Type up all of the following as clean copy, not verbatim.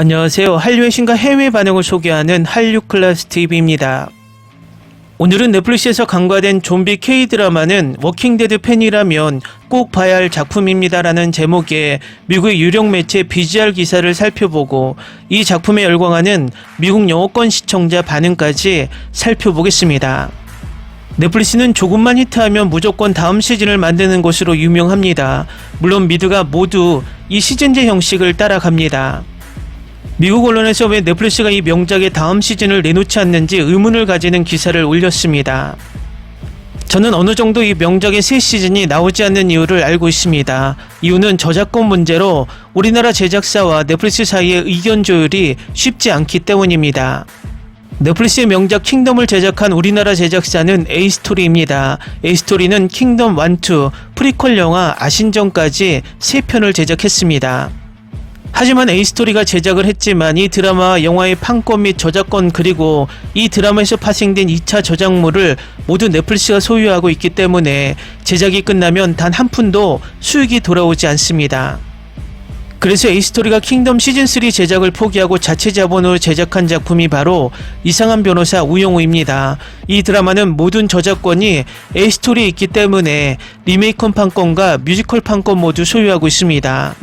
안녕하세요. 한류의 신과 해외 반응을 소개하는 한류클래스TV입니다. 오늘은 넷플릭스에서 강과된 좀비 K-드라마는 워킹데드 팬이라면 꼭 봐야 할 작품입니다라는 제목의 미국의 유령 매체 BGR 기사를 살펴보고 이 작품에 열광하는 미국 영어권 시청자 반응까지 살펴보겠습니다. 넷플릭스는 조금만 히트하면 무조건 다음 시즌을 만드는 것으로 유명합니다. 물론 미드가 모두 이 시즌제 형식을 따라갑니다. 미국 언론에서 왜 넷플릭스가 이 명작의 다음 시즌을 내놓지 않는지 의문을 가지는 기사를 올렸습니다. 저는 어느 정도 이 명작의 새 시즌이 나오지 않는 이유를 알고 있습니다. 이유는 저작권 문제로 우리나라 제작사와 넷플릭스 사이의 의견 조율이 쉽지 않기 때문입니다. 넷플릭스의 명작 킹덤을 제작한 우리나라 제작사는 A스토리입니다. A스토리는 킹덤 1, 2, 프리퀄 영화 아신전까지 3편을 제작했습니다. 하지만 A스토리가 제작을 했지만 이 드라마와 영화의 판권 및 저작권 그리고 이 드라마에서 파생된 2차 저작물을 모두 넷플릭스가 소유하고 있기 때문에 제작이 끝나면 단 한 푼도 수익이 돌아오지 않습니다. 그래서 A스토리가 킹덤 시즌3 제작을 포기하고 자체 자본으로 제작한 작품이 바로 이상한 변호사 우영우입니다. 이 드라마는 모든 저작권이 A스토리에 있기 때문에 리메이크 판권과 뮤지컬 판권 모두 소유하고 있습니다.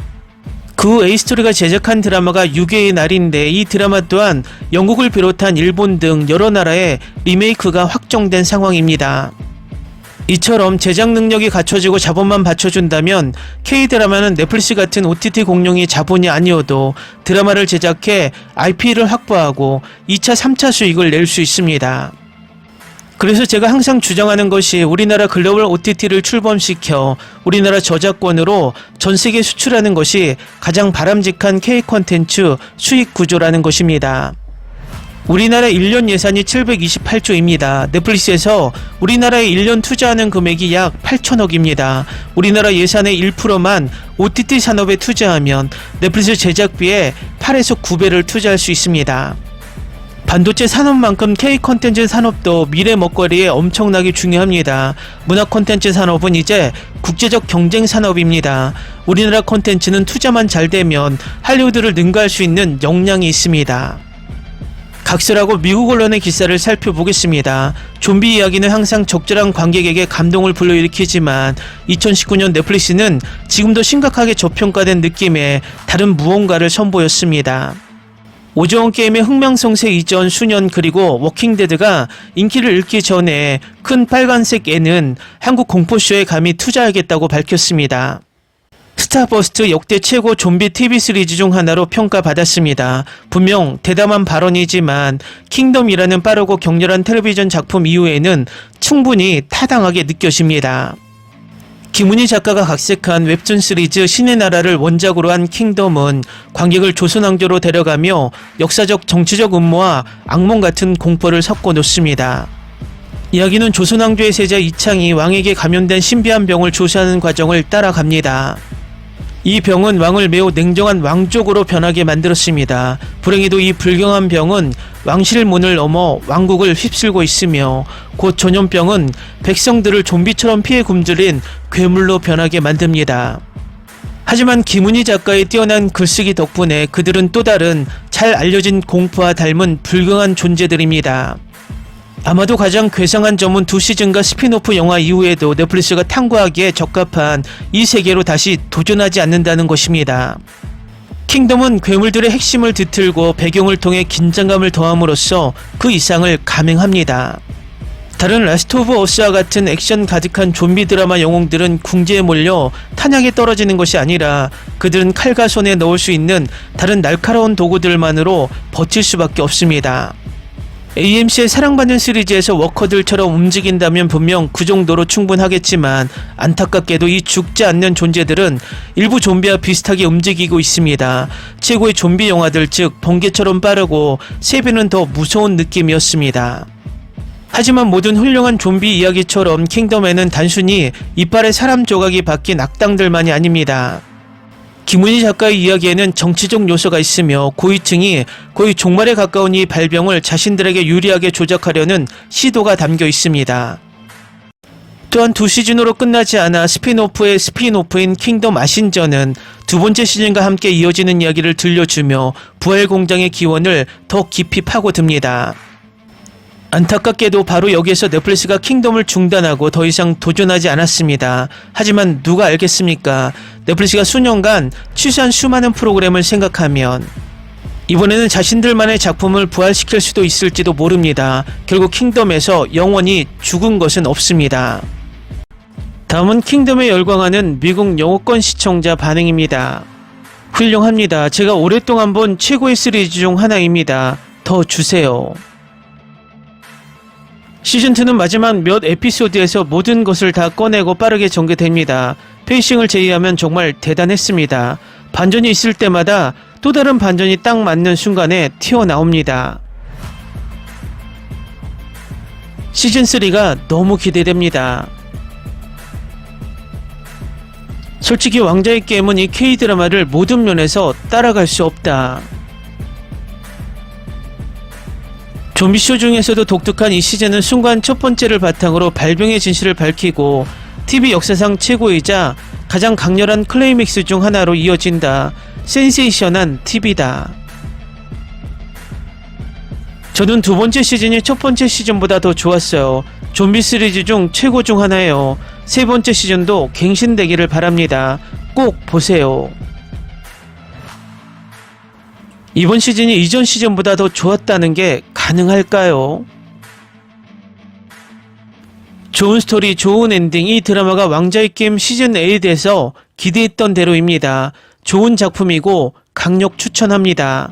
그 후 A스토리가 제작한 드라마가 6회의 날인데 이 드라마 또한 영국을 비롯한 일본 등 여러 나라에 리메이크가 확정된 상황입니다. 이처럼 제작 능력이 갖춰지고 자본만 받쳐준다면 K-드라마는 넷플릭스 같은 OTT 공룡이 자본이 아니어도 드라마를 제작해 IP를 확보하고 2차, 3차 수익을 낼 수 있습니다. 그래서 제가 항상 주장하는 것이 우리나라 글로벌 OTT를 출범시켜 우리나라 저작권으로 전세계 수출하는 것이 가장 바람직한 K-콘텐츠 수익 구조라는 것입니다. 우리나라 1년 예산이 728조입니다. 넷플릭스에서 우리나라에 1년 투자하는 금액이 약 8천억입니다. 우리나라 예산의 1%만 OTT 산업에 투자하면 넷플릭스 제작비에 8에서 9배를 투자할 수 있습니다. 반도체 산업만큼 K-콘텐츠 산업도 미래 먹거리에 엄청나게 중요합니다. 문화 콘텐츠 산업은 이제 국제적 경쟁 산업입니다. 우리나라 콘텐츠는 투자만 잘 되면 할리우드를 능가할 수 있는 역량이 있습니다. 각설하고 미국 언론의 기사를 살펴보겠습니다. 좀비 이야기는 항상 적절한 관객에게 감동을 불러일으키지만 2019년 넷플릭스는 지금도 심각하게 저평가된 느낌의 다른 무언가를 선보였습니다. 오징어 게임의 흥명성쇠 이전 수년 그리고 워킹데드가 인기를 잃기 전에 큰 빨간색 애는 한국 공포쇼에 감히 투자하겠다고 밝혔습니다. 스타버스트 역대 최고 좀비 TV 시리즈 중 하나로 평가받았습니다. 분명 대담한 발언이지만 킹덤이라는 빠르고 격렬한 텔레비전 작품 이후에는 충분히 타당하게 느껴집니다. 김은희 작가가 각색한 웹툰 시리즈 신의 나라를 원작으로 한 킹덤은 관객을 조선왕조로 데려가며 역사적 정치적 음모와 악몽 같은 공포를 섞어 놓습니다. 이야기는 조선왕조의 세자 이창이 왕에게 감염된 신비한 병을 조사하는 과정을 따라갑니다. 이 병은 왕을 매우 냉정한 왕족으로 변하게 만들었습니다. 불행히도 이 불경한 병은 왕실 문을 넘어 왕국을 휩쓸고 있으며 곧 전염병은 백성들을 좀비처럼 피해 굶주린 괴물로 변하게 만듭니다. 하지만 김은희 작가의 뛰어난 글쓰기 덕분에 그들은 또 다른 잘 알려진 공포와 닮은 불경한 존재들입니다. 아마도 가장 괴상한 점은 2시즌과 스피노프 영화 이후에도 넷플릭스가 탐구하기에 적합한 이 세계로 다시 도전하지 않는다는 것입니다. 킹덤은 괴물들의 핵심을 뒤틀고 배경을 통해 긴장감을 더함으로써 그 이상을 감행합니다. 다른 라스트 오브 어스와 같은 액션 가득한 좀비 드라마 영웅들은 궁지에 몰려 탄약에 떨어지는 것이 아니라 그들은 칼과 손에 넣을 수 있는 다른 날카로운 도구들만으로 버틸 수밖에 없습니다. AMC의 사랑받는 시리즈에서 워커들처럼 움직인다면 분명 그 정도로 충분하겠지만 안타깝게도 이 죽지 않는 존재들은 일부 좀비와 비슷하게 움직이고 있습니다. 최고의 좀비 영화들 즉 번개처럼 빠르고 3배는 더 무서운 느낌이었습니다. 하지만 모든 훌륭한 좀비 이야기처럼 킹덤에는 단순히 이빨에 사람 조각이 박힌 악당들만이 아닙니다. 김은희 작가의 이야기에는 정치적 요소가 있으며 고위층이 거의 종말에 가까운 이 발병을 자신들에게 유리하게 조작하려는 시도가 담겨 있습니다. 또한 2시즌으로 끝나지 않아 스피노프의 스피노프인 킹덤 아신전은 두 번째 시즌과 함께 이어지는 이야기를 들려주며 부활 공장의 기원을 더 깊이 파고듭니다. 안타깝게도 바로 여기에서 넷플릭스가 킹덤을 중단하고 더 이상 도전하지 않았습니다. 하지만 누가 알겠습니까? 넷플릭스가 수년간 취소한 수많은 프로그램을 생각하면 이번에는 자신들만의 작품을 부활시킬 수도 있을지도 모릅니다. 결국 킹덤에서 영원히 죽은 것은 없습니다. 다음은 킹덤에 열광하는 미국 영어권 시청자 반응입니다. 훌륭합니다. 제가 오랫동안 본 최고의 시리즈 중 하나입니다. 더 주세요. 시즌2는 마지막 몇 에피소드에서 모든 것을 다 꺼내고 빠르게 전개됩니다. 페이싱을 제외하면 정말 대단했습니다. 반전이 있을 때마다 또 다른 반전이 딱 맞는 순간에 튀어나옵니다. 시즌3가 너무 기대됩니다. 솔직히 왕자의 게임은 이 K드라마를 모든 면에서 따라갈 수 없다. 좀비쇼 중에서도 독특한 이 시즌은 순간 첫 번째를 바탕으로 발병의 진실을 밝히고 TV 역사상 최고이자 가장 강렬한 클라이맥스 중 하나로 이어진다. 센세이션한 TV다. 저는 두 번째 시즌이 첫 번째 시즌보다 더 좋았어요. 좀비 시리즈 중 최고 중 하나예요. 세 번째 시즌도 갱신되기를 바랍니다. 꼭 보세요. 이번 시즌이 이전 시즌보다 더 좋았다는 게 가능할까요? 좋은 스토리, 좋은 엔딩, 이 드라마가 왕자의 게임 시즌 8에서 기대했던 대로입니다. 좋은 작품이고 강력 추천합니다.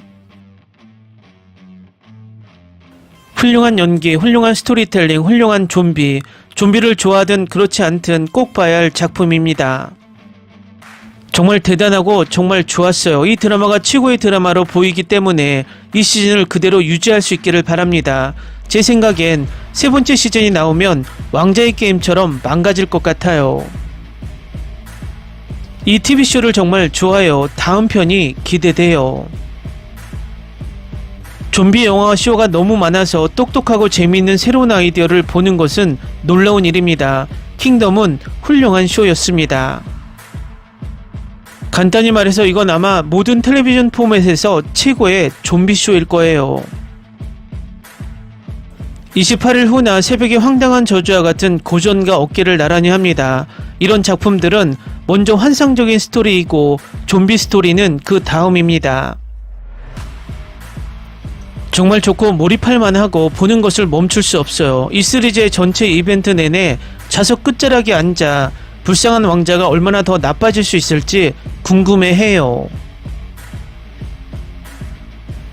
훌륭한 연기, 훌륭한 스토리텔링, 훌륭한 좀비, 좀비를 좋아하든 그렇지 않든 꼭 봐야 할 작품입니다. 정말 대단하고 정말 좋았어요. 이 드라마가 최고의 드라마로 보이기 때문에 이 시즌을 그대로 유지할 수 있기를 바랍니다. 제 생각엔 세 번째 시즌이 나오면 왕자의 게임처럼 망가질 것 같아요. 이 TV쇼를 정말 좋아해요. 다음 편이 기대돼요. 좀비 영화 쇼가 너무 많아서 똑똑하고 재미있는 새로운 아이디어를 보는 것은 놀라운 일입니다. 킹덤은 훌륭한 쇼였습니다. 간단히 말해서 이건 아마 모든 텔레비전 포맷에서 최고의 좀비쇼일 거예요. 28일 후나 새벽의 황당한 저주와 같은 고전과 어깨를 나란히 합니다. 이런 작품들은 먼저 환상적인 스토리이고 좀비 스토리는 그 다음입니다. 정말 좋고 몰입할 만하고 보는 것을 멈출 수 없어요. 이 시리즈의 전체 이벤트 내내 좌석 끝자락에 앉아 불쌍한 왕자가 얼마나 더 나빠질 수 있을지 궁금해해요.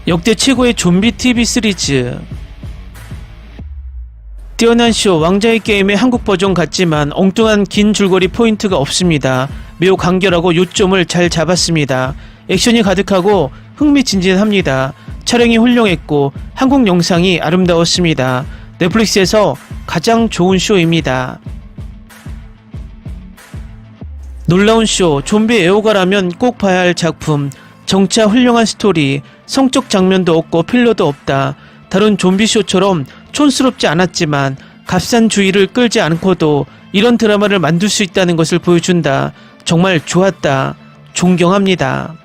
역대 최고의 좀비 TV 시리즈. 뛰어난 쇼, 왕자의 게임의 한국 버전 같지만 엉뚱한 긴 줄거리 포인트가 없습니다. 매우 간결하고 요점을 잘 잡았습니다. 액션이 가득하고 흥미진진합니다. 촬영이 훌륭했고 한국 영상이 아름다웠습니다. 넷플릭스에서 가장 좋은 쇼입니다. 놀라운 쇼, 좀비 애호가라면 꼭 봐야 할 작품. 정차 훌륭한 스토리, 성적 장면도 없고 필러도 없다. 다른 좀비 쇼처럼 촌스럽지 않았지만 값싼 주의를 끌지 않고도 이런 드라마를 만들 수 있다는 것을 보여준다. 정말 좋았다. 존경합니다.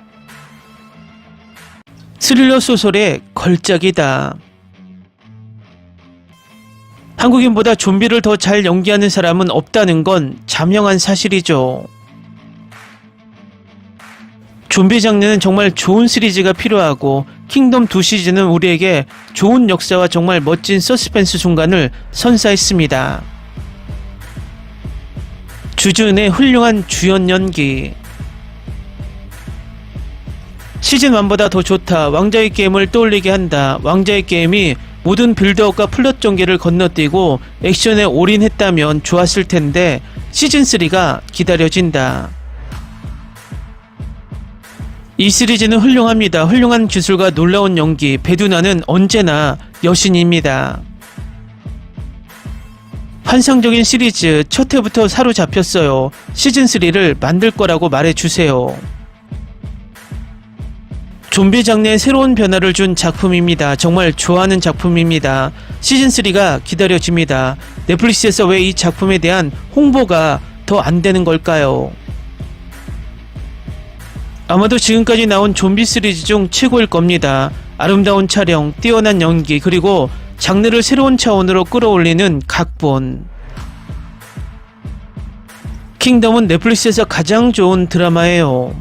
스릴러 소설의 걸작이다. 한국인보다 좀비를 더 잘 연기하는 사람은 없다는 건 자명한 사실이죠. 좀비 장르는 정말 좋은 시리즈가 필요하고 킹덤 2시즌은 우리에게 좋은 역사와 정말 멋진 서스펜스 순간을 선사했습니다. 주준의 훌륭한 주연 연기. 시즌 1보다 더 좋다. 왕자의 게임을 떠올리게 한다. 왕자의 게임이 모든 빌드업과 플롯 전개를 건너뛰고 액션에 올인했다면 좋았을 텐데 시즌 3가 기다려진다. 이 시리즈는 훌륭합니다. 훌륭한 기술과 놀라운 연기, 배두나는 언제나 여신입니다. 환상적인 시리즈, 첫 회부터 사로잡혔어요. 시즌3를 만들 거라고 말해주세요. 좀비 장르에 새로운 변화를 준 작품입니다. 정말 좋아하는 작품입니다. 시즌3가 기다려집니다. 넷플릭스에서 왜 이 작품에 대한 홍보가 더 안 되는 걸까요? 아마도 지금까지 나온 좀비 시리즈 중 최고일 겁니다. 아름다운 촬영, 뛰어난 연기, 그리고 장르를 새로운 차원으로 끌어올리는 각본. 킹덤은 넷플릭스에서 가장 좋은 드라마예요.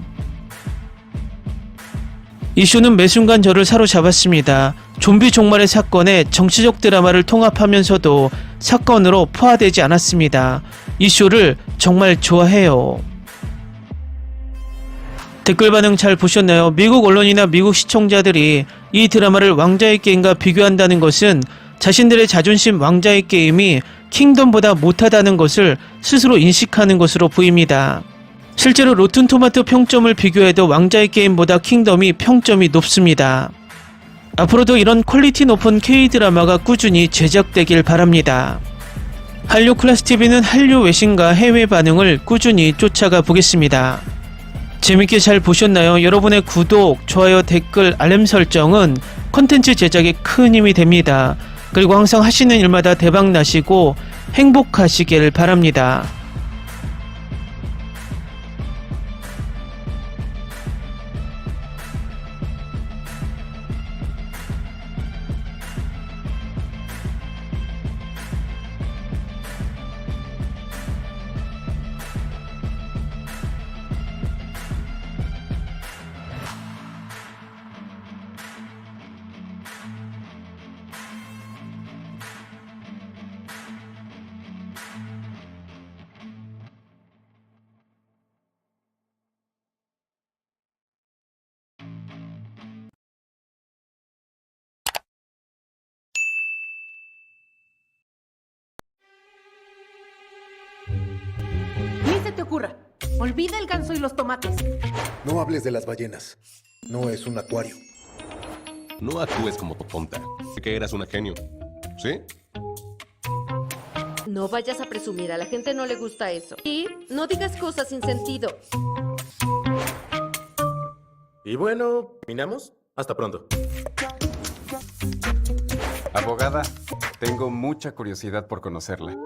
이 쇼는 매 순간 저를 사로잡았습니다. 좀비 종말의 사건에 정치적 드라마를 통합하면서도 사건으로 포화되지 않았습니다. 이 쇼를 정말 좋아해요. 댓글 반응 잘 보셨나요? 미국 언론이나 미국 시청자들이 이 드라마를 왕자의 게임과 비교한다는 것은 자신들의 자존심 왕자의 게임이 킹덤보다 못하다는 것을 스스로 인식하는 것으로 보입니다. 실제로 로튼토마토 평점을 비교해도 왕자의 게임보다 킹덤이 평점이 높습니다. 앞으로도 이런 퀄리티 높은 K-드라마가 꾸준히 제작되길 바랍니다. 한류 클래스TV는 한류 외신과 해외 반응을 꾸준히 쫓아가 보겠습니다. 재밌게 잘 보셨나요? 여러분의 구독, 좋아요, 댓글, 알림 설정은 콘텐츠 제작에 큰 힘이 됩니다. 그리고 항상 하시는 일마다 대박 나시고 행복하시길 바랍니다. Ni se te ocurra. Olvida el ganso y los tomates. No hables de las ballenas. No es un acuario. No actúes como tu tonta. Que eras una genio. ¿Sí? No vayas a presumir, a la gente no le gusta eso. Y no digas cosas sin sentido. Y bueno, ¿terminamos? Hasta pronto. Abogada, tengo mucha curiosidad por conocerla.